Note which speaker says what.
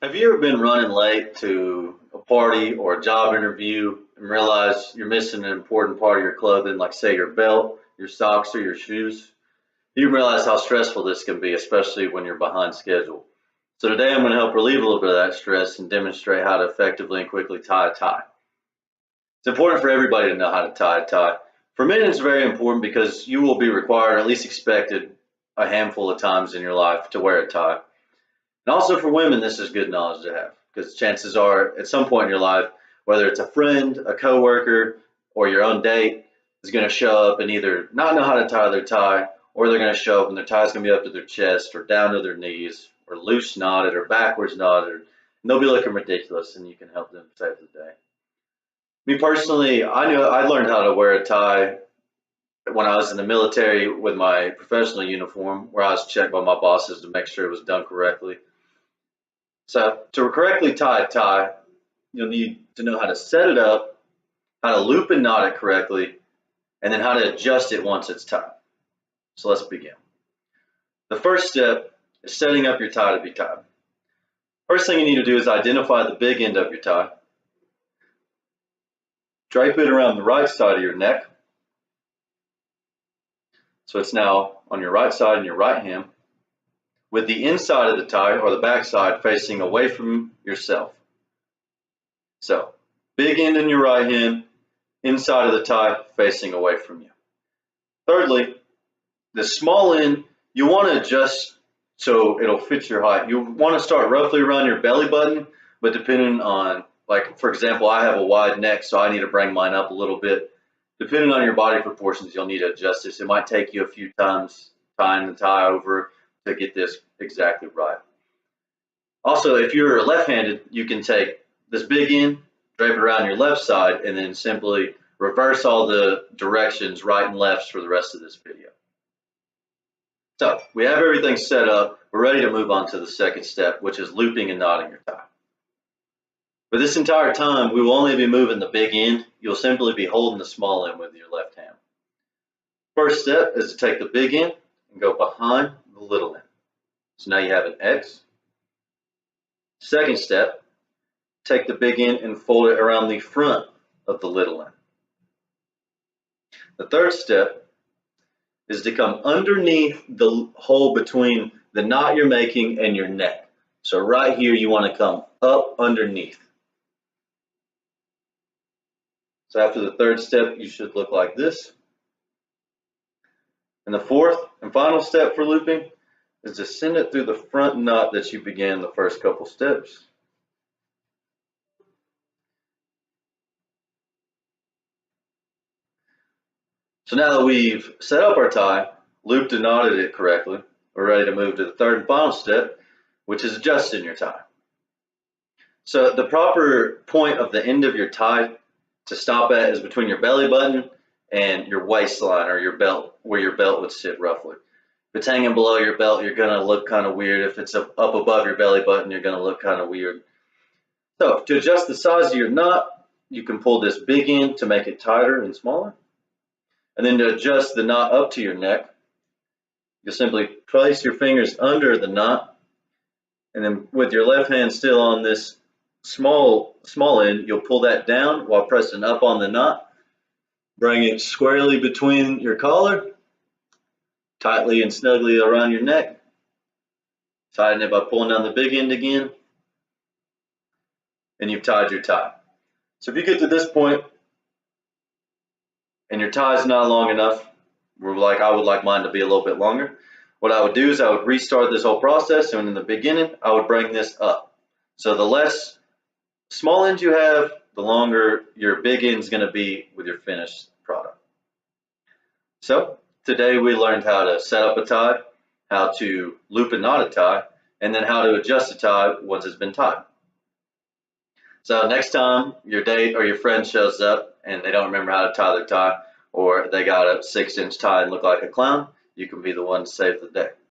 Speaker 1: Have you ever been running late to a party or a job interview and realize you're missing an important part of your clothing, like say your belt, your socks, or your shoes? You realize how stressful this can be, especially when you're behind schedule. So today I'm going to help relieve a little bit of that stress and demonstrate how to effectively and quickly tie a tie. It's important for everybody to know how to tie a tie. For men, it's very important because you will be required, or at least expected, a handful of times in your life to wear a tie. And also for women, this is good knowledge to have because chances are at some point in your life, whether it's a friend, a coworker, or your own date, is going to show up and either not know how to tie their tie, or they're going to show up and their tie is going to be up to their chest or down to their knees or loose knotted or backwards knotted. And they'll be looking ridiculous and you can help them save the day. Me personally, I learned how to wear a tie when I was in the military with my professional uniform, where I was checked by my bosses to make sure it was done correctly. So to correctly tie a tie, you'll need to know how to set it up, how to loop and knot it correctly, and then how to adjust it once it's tied. So let's begin. The first step is setting up your tie to be tied. First thing you need to do is identify the big end of your tie. Drape it around the right side of your neck. So it's now on your right side in your right hand, with the inside of the tie or the back side facing away from yourself. So big end in your right hand, inside of the tie facing away from you. Thirdly, the small end, you want to adjust so it'll fit your height. You want to start roughly around your belly button, but depending on, like for example, I have a wide neck, so I need to bring mine up a little bit. Depending on your body proportions, you'll need to adjust this. It might take you a few times tying the tie over to get this exactly right. Also, if you're left-handed, you can take this big end, drape it around your left side, and then simply reverse all the directions, right and lefts, for the rest of this video. So we have everything set up. We're ready to move on to the second step, which is looping and knotting your tie. For this entire time, we will only be moving the big end. You'll simply be holding the small end with your left hand. First step is to take the big end and go behind the little end. So now you have an X. Second step, take the big end and fold it around the front of the little end. The third step is to come underneath the hole between the knot you're making and your neck. So right here, you want to come up underneath. So after the third step, you should look like this. And the fourth and final step for looping is to send it through the front knot that you began the first couple steps. So now that we've set up our tie, looped and knotted it correctly, we're ready to move to the third and final step, which is adjusting your tie. So the proper point of the end of your tie to stop at is between your belly button and your waistline, or your belt, where your belt would sit roughly. If it's hanging below your belt, you're going to look kind of weird. If it's up above your belly button, you're going to look kind of weird. So to adjust the size of your knot, you can pull this big end to make it tighter and smaller. And then to adjust the knot up to your neck, you'll simply place your fingers under the knot, and then with your left hand still on this small end, you'll pull that down while pressing up on the knot. Bring it squarely between your collar, tightly and snugly around your neck. Tighten it by pulling down the big end again, and you've tied your tie. So if you get to this point and your tie is not long enough, I would like mine to be a little bit longer, what I would do is I would restart this whole process, and in the beginning I would bring this up. So the less small ends you have, the longer your big end is going to be with your finished product. So today we learned how to set up a tie, how to loop and knot a tie, and then how to adjust a tie once it's been tied. So next time your date or your friend shows up and they don't remember how to tie their tie, or they got a 6-inch tie and look like a clown, you can be the one to save the day.